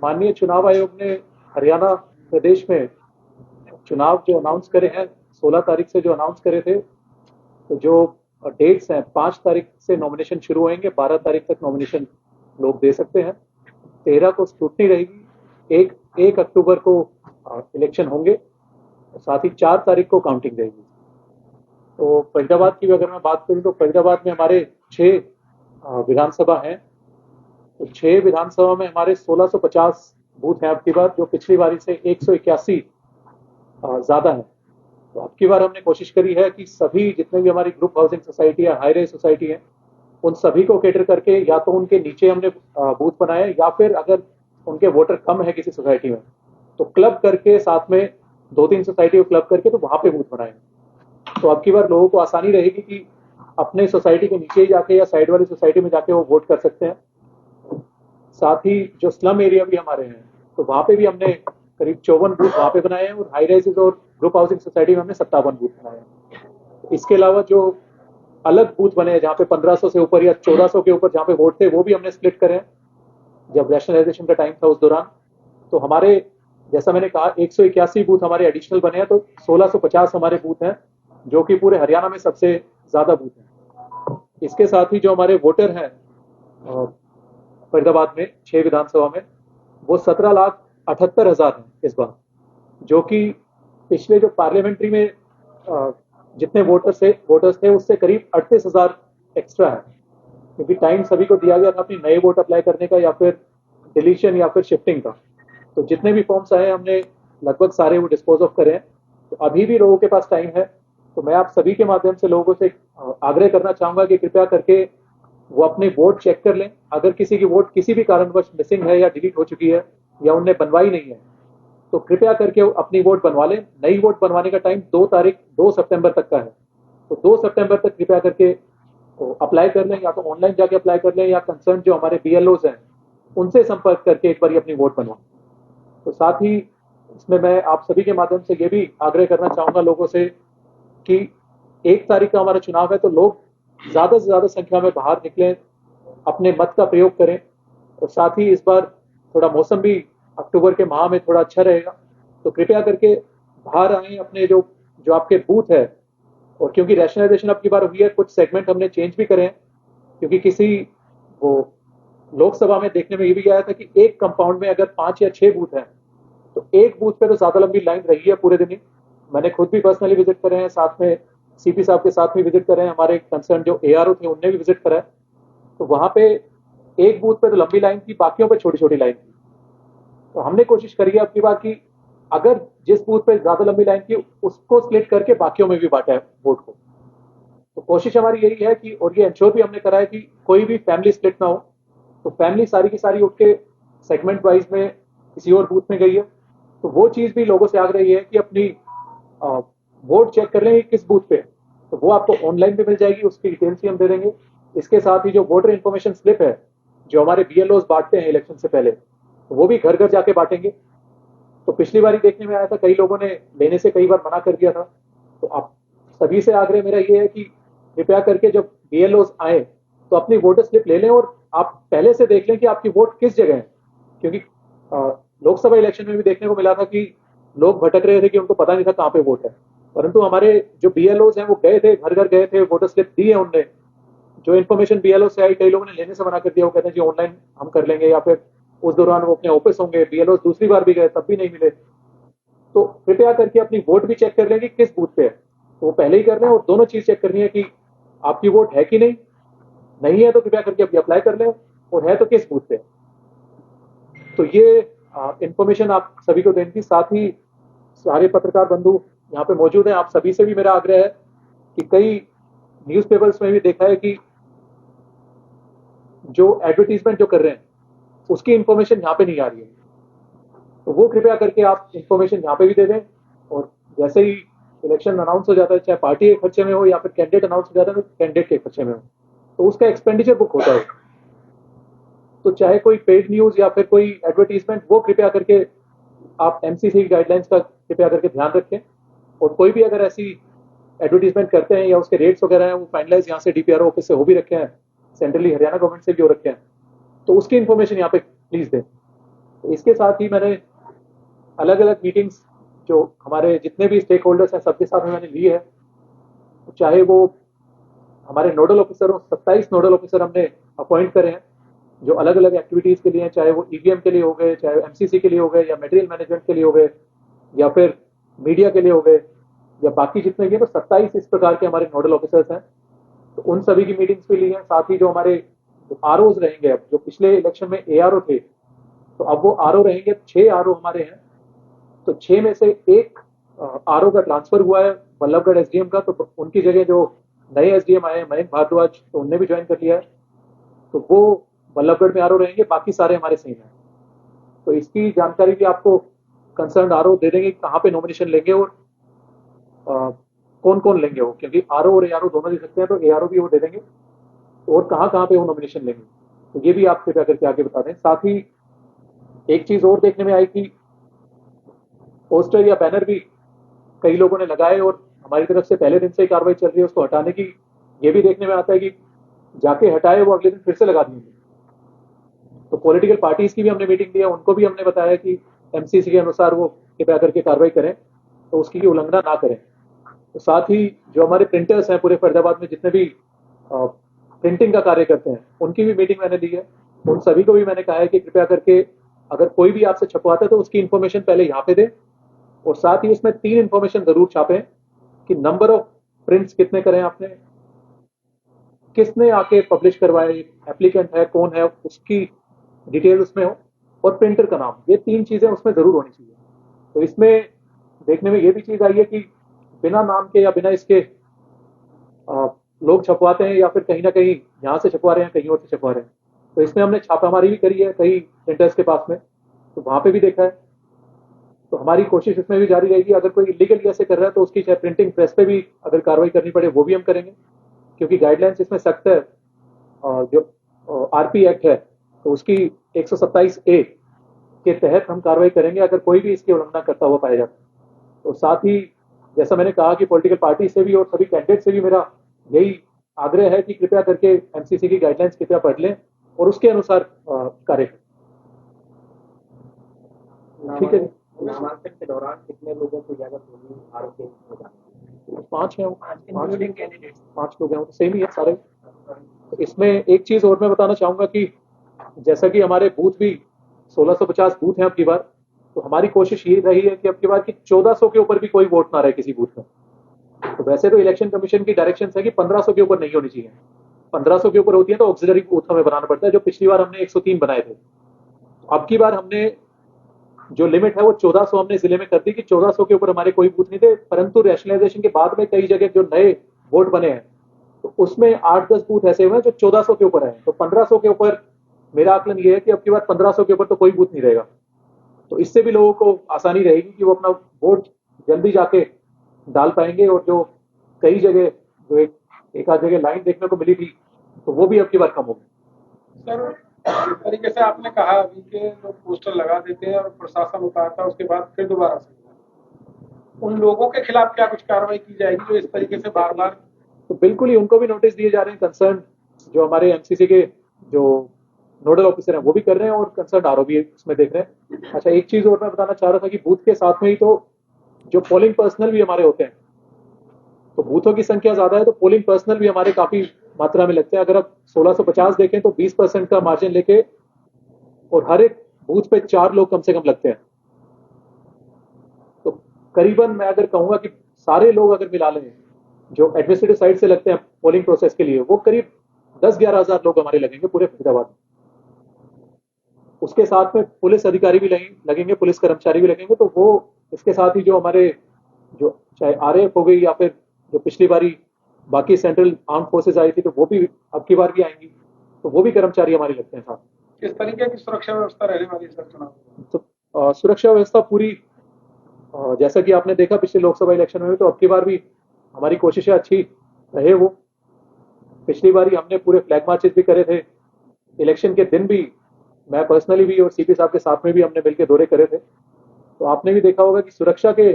माननीय चुनाव आयोग ने हरियाणा प्रदेश में चुनाव जो अनाउंस करे हैं 16 तारीख से जो अनाउंस करे थे, तो जो डेट्स हैं 5 तारीख से नॉमिनेशन शुरू होंगे, 12 तारीख तक नॉमिनेशन लोग दे सकते हैं। 13 को स्क्रूटनी रहेगी, एक अक्टूबर को इलेक्शन होंगे और साथ ही 4 तारीख को काउंटिंग रहेगी। तो फरीदाबाद की भी अगर मैं बात करूं तो फरीदाबाद में हमारे 6 विधानसभा हैं। तो 6 विधानसभा में हमारे 1650 बूथ हैं अब की बार, जो पिछली बारी से 181 ज़्यादा है। तो अब की बार हमने कोशिश करी है कि सभी जितने भी हमारी ग्रुप हाउसिंग सोसाइटी है, हाई रेज सोसाइटी है, उन सभी को कैटर करके या तो उनके नीचे हमने बूथ बनाए, या फिर अगर उनके वोटर कम है किसी सोसाइटी में तो क्लब करके साथ में 2-3 सोसाइटी को क्लब करके तो वहां पे बूथ बनाए। तो अब की बार लोगों को आसानी रहेगी कि अपने सोसाइटी के नीचे ही जाके या साइड वाली सोसाइटी में जाके वो वोट कर सकते हैं। साथ ही जो स्लम एरिया भी हमारे हैं, तो वहां पे भी हमने करीब 54 बूथ वहां पे बनाए हैं, और हाई राइजेस और ग्रुप हाउसिंग सोसाइटी में हमने 57 बूथ बनाए हैं। इसके अलावा जो अलग बूथ बने हैं जहाँ पे 1500 से ऊपर या 1400 के ऊपर जहाँ पे वोट थे, वो भी हमने स्प्लिट करे हैं जब रैशनलाइजेशन का टाइम था उस दौरान। तो हमारे, जैसा मैंने कहा, 181 बूथ हमारे एडिशनल बने हैं, तो 1650 हमारे बूथ हैं, जो कि पूरे हरियाणा में सबसे ज्यादा बूथ हैं। इसके साथ ही जो हमारे वोटर हैं फरीदाबाद में 6 विधानसभा में, वो 17,78,000 हैं इस बार, जो कि पिछले जो पार्लियामेंट्री में जितने वोटर्स थे उससे करीब 38,000 एक्स्ट्रा है, क्योंकि टाइम सभी को दिया गया था अपनी नए वोट अप्लाई करने का या फिर डिलीशन या फिर शिफ्टिंग का। तो जितने भी फॉर्म्स आए हमने लगभग सारे वो डिस्पोज ऑफ करे हैं। तो अभी भी लोगों के पास टाइम है। तो मैं आप सभी के माध्यम से लोगों से आग्रह करना चाहूंगा कि कृपया करके वो अपने वोट चेक कर लें। अगर किसी की वोट किसी भी कारणवश मिसिंग है या डिलीट हो चुकी है या उनने बनवाई नहीं है, तो कृपया करके अपनी वोट बनवा लें। नई वोट बनवाने का टाइम 2 सितंबर तक का है। तो 2 सितंबर तक कृपया करके अप्लाई कर लें, या तो ऑनलाइन जाके अप्लाई कर लें या कंसर्न जो हमारे बीएलओज हैं उनसे संपर्क करके एक बार अपनी वोट बनवाएं। तो साथ ही इसमें मैं आप सभी के माध्यम से ये भी आग्रह करना चाहूंगा लोगों से कि 1 तारीख का हमारा चुनाव है, तो लोग ज्यादा से ज्यादा संख्या में बाहर निकलें, अपने मत का प्रयोग करें। और साथ ही इस बार थोड़ा मौसम भी अक्टूबर के माह में थोड़ा अच्छा रहेगा, तो कृपया करके बाहर आए, अपने जो जो आपके बूथ है। और क्योंकि रैशनलाइजेशन अब की बार हुई है, कुछ सेगमेंट हमने चेंज भी करे हैं, क्योंकि किसी वो लोकसभा में देखने में ये भी आया था कि एक कंपाउंड में अगर 5 या 6 बूथ हैं, तो एक बूथ पे तो ज्यादा लंबी लाइन रही है पूरे दिन ही। मैंने खुद भी पर्सनली विजिट करे हैं, साथ में सीपी साहब के साथ भी विजिट करे हैं, हमारे कंसर्न जो एआरओ थे उनने भी विजिट करा है। तो वहां पे एक बूथ पे तो लंबी लाइन थी, बाकियों पे छोटी छोटी लाइन थी। तो हमने कोशिश करी है अब की बार की अगर जिस बूथ पे ज्यादा लंबी लाइन थी उसको स्प्लिट करके बाकियों में भी बांटा है वोट को। तो कोशिश हमारी यही है कि, और ये इंश्योर भी हमने करा है कि कोई भी फैमिली स्प्लिट ना हो। तो फैमिली सारी की सारी उठ के सेगमेंट वाइज में किसी और बूथ में गई है। तो वो चीज भी लोगों से आग्रह ये है कि अपनी वोट चेक कर लें किस बूथ पे, तो वो आपको ऑनलाइन भी मिल जाएगी, उसकी डिटेल्स भी हम दे देंगे। इसके साथ ही जो वोटर इन्फॉर्मेशन स्लिप है जो हमारे बीएलओ बांटते हैं इलेक्शन से पहले, तो वो भी घर घर जाके बांटेंगे। तो पिछली बार देखने में आया था कई लोगों ने लेने से कई बार मना कर दिया था। तो आप सभी से आग्रह मेरा ये है कि कृपया करके जब बीएलओ आए तो अपनी वोटर स्लिप ले लें, और आप पहले से देख लें कि आपकी वोट किस जगह है। क्योंकि लोकसभा इलेक्शन में भी देखने को मिला था कि लोग भटक रहे थे कि उनको पता नहीं था कहाँ पे वोट है, परंतु हमारे जो बीएलओ हैं वो गए थे, घर घर गए थे, वोटर स्लिप दी है उनने। जो इन्फॉर्मेशन बीएलओ से आई, कई लोगों ने लेने से मना कर दिया, वो कहते हैं जी ऑनलाइन हम कर लेंगे, या फिर उस दौरान वो अपने ऑफिस होंगे। बीएलओ दूसरी बार भी गए तब भी नहीं मिले। तो कृपया करके अपनी वोट भी चेक कर लेंगे किस बूथ पे है, तो वो पहले ही कर लें। और दोनों चीज चेक करनी है कि आपकी वोट है कि नहीं, नहीं है तो कृपया करके अभी अप्लाई कर लें, और है तो किस बूथ पे। तो ये इंफॉर्मेशन आप सभी को देनी थी। साथ ही सारे पत्रकार बंधु यहाँ पे मौजूद हैं, आप सभी से भी मेरा आग्रह है कि कई न्यूज़पेपर्स में भी देखा है कि जो एडवर्टीजमेंट जो कर रहे हैं उसकी इंफॉर्मेशन यहाँ पे नहीं आ रही है। तो वो कृपया करके आप इंफॉर्मेशन यहाँ पे भी दे दें। और जैसे ही इलेक्शन अनाउंस हो जाता है, चाहे पार्टी के खर्चे में हो या फिर कैंडिडेट अनाउंस हो जाता है तो कैंडिडेट के खर्चे में हो, तो उसका एक्सपेंडिचर बुक होता है। तो चाहे कोई पेड न्यूज या फिर कोई एडवर्टीजमेंट, वो कृपया करके आप एमसीसी गाइडलाइंस का कृपया करके ध्यान रखें। और कोई भी अगर ऐसी एडवर्टीजमेंट करते हैं या उसके रेट्स वगैरह हैं वो फाइनलाइज यहाँ से डीपीआरओ ऑफिस से हो भी रखे हैं, सेंट्रली हरियाणा गवर्नमेंट से भी हो रखे हैं, तो उसकी इन्फॉर्मेशन यहाँ पे प्लीज दें। तो इसके साथ ही मैंने अलग अलग मीटिंग्स जो हमारे जितने भी स्टेक होल्डर्स हैं सबके साथ में मैंने ली है, चाहे वो हमारे नोडल ऑफिसर हो, 27 नोडल ऑफिसर हमने अपॉइंट करे हैं जो अलग अलग एक्टिविटीज़ के लिए हैं, चाहे वो ईवीएम के लिए हो गए, चाहे एमसीसी के लिए हो गए, या मटेरियल मैनेजमेंट के लिए हो गए, या फिर मीडिया के लिए हो गए, या बाकी जितने भी हैं, तो 27 इस प्रकार के हमारे नोडल ऑफिसर्स हैं। तो उन सभी की मीटिंग्स भी ली हैं। साथ ही जो हमारे आरओज रहेंगे, अब जो पिछले इलेक्शन में एआरओ थे, तो अब वो आरओ रहेंगे, 6 आरओ हमारे हैं। तो 6 में से एक आरओ का ट्रांसफर हुआ है बल्लभगढ़ एसडीएम का, तो उनकी जगह जो नए एसडीएम आए हैं मयंक भारद्वाज, तो उनने भी ज्वाइन कर लिया है। तो वो बल्लभगढ़ में आरओ रहेंगे, बाकी सारे हमारे सेम हैं। तो इसकी जानकारी भी आपको कंसर्न आरओ दे देंगे कहाँ पे नॉमिनेशन लेंगे और कौन कौन लेंगे वो, क्योंकि आरओ और एआरओ दोनों दे सकते हैं, तो एआरओ भी वो दे देंगे और कहाँ कहाँ पे वो नॉमिनेशन लेंगे। तो ये भी आप कृपया करके आगे बता दें। साथ ही एक चीज और देखने में आई कि पोस्टर या बैनर भी कई लोगों ने लगाए और हमारी तरफ से पहले दिन से ही कार्रवाई चल रही है उसको हटाने की। ये भी देखने में आता है कि जाके हटाए वो अगले दिन फिर से लगा दिए। तो पॉलिटिकल पार्टीज की भी हमने मीटिंग दी है, उनको भी हमने बताया कि एमसीसी के अनुसार वो कृपया करके कार्रवाई करें, तो उसकी उल्लंघना ना करें। तो साथ ही जो हमारे प्रिंटर्स हैं पूरे फरीदाबाद में, जितने भी प्रिंटिंग का कार्य करते हैं, उनकी भी मीटिंग मैंने ली है। उन सभी को भी मैंने कहा है कि कृपया करके अगर कोई भी आपसे छपवाता है तो उसकी इन्फॉर्मेशन पहले यहाँ पे दे, और साथ ही उसमें 3 इन्फॉर्मेशन जरूर छापें कि नंबर ऑफ प्रिंट्स कितने करें आपने, किसने आके पब्लिश करवाए, एप्लीकेंट है कौन है, उसकी डिटेल उसमें हो, और प्रिंटर का नाम। ये 3 चीजें उसमें जरूर होनी चाहिए। तो इसमें देखने में ये भी चीज आई है कि बिना नाम के या बिना इसके लोग छपवाते हैं, या फिर कहीं ना कहीं यहाँ से छपवा रहे हैं, कहीं और से छपवा रहे हैं। तो इसमें हमने छापामारी भी करी है कई प्रिंटर्स के पास में, तो वहां पे भी देखा है। तो हमारी कोशिश इसमें भी जारी रहेगी, अगर कोई इलीगल ऐसे कर रहा है तो उसकी चाहे प्रिंटिंग प्रेस पे भी अगर कार्रवाई करनी पड़े वो भी हम करेंगे, क्योंकि गाइडलाइंस इसमें सख्त है। जो आरपी एक्ट है तो उसकी 127A के तहत हम कार्रवाई करेंगे अगर कोई भी इसकी उल्लंघना करता हुआ पाया जाता है। तो साथ ही जैसा मैंने कहा कि पॉलिटिकल पार्टी से भी और सभी कैंडिडेट से भी मेरा यही आग्रह है कि कृपया करके एमसीसी की गाइडलाइंस कृपया पढ़ लें और उसके अनुसार कार्य करें। ठीक है। नामांकन के दौरान कितने लोगों को इजाजत होगी आरोप में? 5 हैं, 5 लोग हैं, सेम ही है सारे। तो इसमें एक चीज और मैं बताना चाहूंगा कि जैसा कि हमारे बूथ भी 1650 बूथ हैं अब की बार, तो हमारी कोशिश ये रही है कि अब की बार की 1400 के ऊपर भी कोई वोट ना रहे किसी बूथ में। तो वैसे तो इलेक्शन कमीशन की डायरेक्शन है कि 1500 के ऊपर नहीं होनी चाहिए। 1500 के ऊपर होती है तो ऑक्सिलरी बूथ हमें बनाना पड़ता है, जो पिछली बार हमने 103 बनाए थे। अब की बार हमने जो लिमिट है वो 1400 हमने जिले में कर दी कि 1400 के ऊपर हमारे कोई बूथ नहीं थे, परंतु रैशनलाइजेशन के बाद में कई जगह जो नए वोट बने हैं तो उसमें 8-10 बूथ ऐसे हुए हैं जो 1400 के ऊपर है। तो 1500 के ऊपर मेरा आकलन ये है कि अब की बार 1500 के ऊपर तो कोई बूथ नहीं रहेगा। तो इससे भी लोगों को आसानी रहेगी कि वो अपना वोट जल्दी जाके डाल पाएंगे, और जो कई जगह जो एक आध जगह लाइन देखने को मिली थी तो वो भी अब की बार कम होगी। सर, जिस तरीके से आपने कहा अभी के लोग पोस्टर लगा देते हैं और प्रशासन उतारता है उसके बाद फिर दोबारा से, उन लोगों के खिलाफ क्या कुछ कार्रवाई की जाएगी जो इस तरीके से बार बार? तो बिल्कुल ही उनको भी नोटिस दिए जा रहे हैं। कंसर्न जो हमारे एमसीसी के जो नोडल ऑफिसर हैं वो भी कर रहे हैं और कंसर्न आरओ भी उसमें देख रहे हैं। अच्छा, एक चीज और मैं बताना चाह रहा था कि बूथ के साथ में ही तो जो पोलिंग पर्सनल भी हमारे होते हैं, तो बूथों की संख्या ज्यादा है तो पोलिंग पर्सनल भी हमारे काफी मात्रा में लगते हैं। अगर आप 1650 देखें तो 20% का मार्जिन लेके, और हर एक बूथ पे 4 लोग कम से कम लगते हैं। तो करीबन मैं अगर कहूंगा कि सारे लोग अगर मिला लें जो एडमिनिस्ट्रेटिव साइड से लगते हैं पोलिंग प्रोसेस के लिए, वो करीब 10-11 हजार लोग हमारे लगेंगे पूरे फरीदाबाद में। उसके साथ में पुलिस अधिकारी भी लगेंगे, पुलिस कर्मचारी भी लगेंगे। तो वो इसके साथ ही जो हमारे जो चाहे आरएएफ हो गई या फिर जो पिछली बारी बाकी सेंट्रल आर्म फोर्सेज आई थी तो वो भी अब की बार भी आएंगी, तो वो भी कर्मचारी हमारे लगते हैं साथ। किस तरीके की सुरक्षा व्यवस्था रहने वाली है सर चुनाव? तो सुरक्षा व्यवस्था पूरी जैसा कि आपने देखा पिछले लोकसभा इलेक्शन में, तो अब की बार भी हमारी कोशिशें अच्छी रहे। वो पिछली बार हमने पूरे फ्लैग मार्चेस भी करे थे, इलेक्शन के दिन भी मैं पर्सनली भी और सीपी साहब के साथ में भी हमने मिलकर दौरे करे थे। तो आपने भी देखा होगा कि सुरक्षा के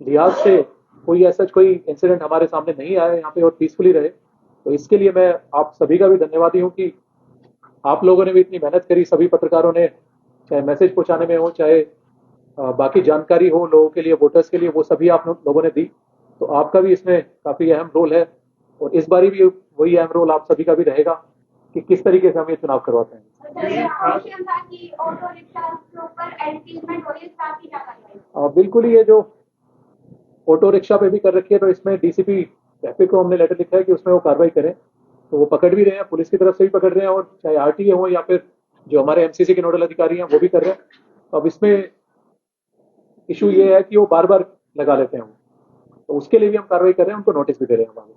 लिहाज से कोई ऐसा कोई इंसिडेंट हमारे सामने नहीं आया यहाँ पे, और पीसफुली रहे। तो इसके लिए मैं आप सभी का भी धन्यवादी हूँ कि आप लोगों ने भी इतनी मेहनत करी, सभी पत्रकारों ने चाहे मैसेज पहुंचाने में हो, चाहे बाकी जानकारी हो लोगों के लिए, वोटर्स के लिए, वो सभी आप लोगों ने दी। तो आपका भी इसमें काफ़ी अहम रोल है और इस बारी भी वही अहम रोल आप सभी का भी रहेगा कि किस तरीके से हम ये चुनाव करवाते हैं। बिल्कुल ही, ये जो ऑटो रिक्शा पे भी कर रखी है, तो इसमें डीसीपी ट्रैफिक को हमने लेटर लिखा है कि उसमें वो कार्रवाई करें। तो वो पकड़ भी रहे हैं, पुलिस की तरफ से भी पकड़ रहे हैं, और चाहे आरटीए हो या फिर जो हमारे एमसीसी के नोडल अधिकारी हैं वो भी कर रहे हैं। अब इसमें इशू ये है कि वो बार बार लगा लेते हैं, तो उसके लिए भी हम कार्रवाई कर रहे हैं, उनको नोटिस भी दे रहे हैं हम आगे।